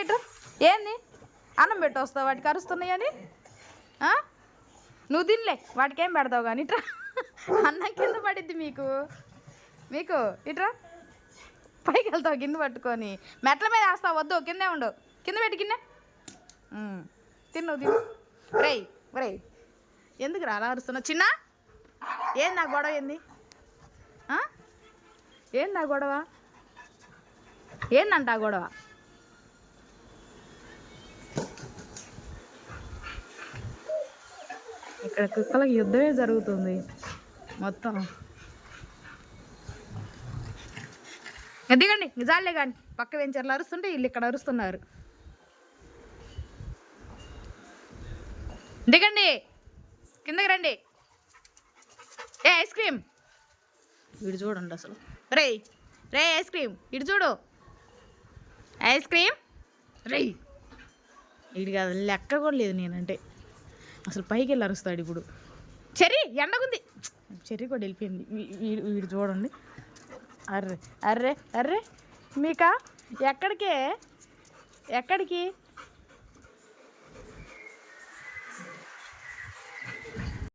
ఇట్రా. ఏంది అన్నం పెట్టి వస్తావు వాటికి అరుస్తున్నాయని? నువ్వు తినలే వాటికి ఏం పెడతావు కానీ ఇట్రా. అన్నం కింద పడిద్ది మీకు మీకు ఇట్రా. పైకి వెళ్తావు కింద పట్టుకొని, మెట్ల మీద వేస్తావు. వద్దు, కిందే ఉండు. కింద పెట్టి కింద తిన్ను తిను. రేయ్ రేయ్, ఎందుకు రా అలా అరుస్తున్నావు? చిన్న ఏంది నా గొడవ? ఏంది నా గొడవ? ఏందంట ఆ గొడవ? ఇక్కడ కుక్కలకి యుద్ధమే జరుగుతుంది మొత్తం. దిగండి నిజాలే కానీ, పక్క వెంచర్లు అరుస్తుంటే వీళ్ళు ఇక్కడ అరుస్తున్నారు. దిగండి, కిందకి రండి. ఏ ఐస్ క్రీమ్, వీడు చూడండి అసలు. రే రే ఐస్ క్రీమ్, ఇటు చూడు. ఐస్ క్రీమ్ రే. వీడికి అది లెక్క కూడా లేదు నేనంటే. అసలు పైకి వెళ్ళి అరుస్తాడు ఇప్పుడు. చెర్రీ ఎండగుంది. చెర్రీ కూడా వెళ్ళిపోయింది. వీడు చూడండి. అర్రే అర్రే అర్రే, మీకా ఎక్కడికి?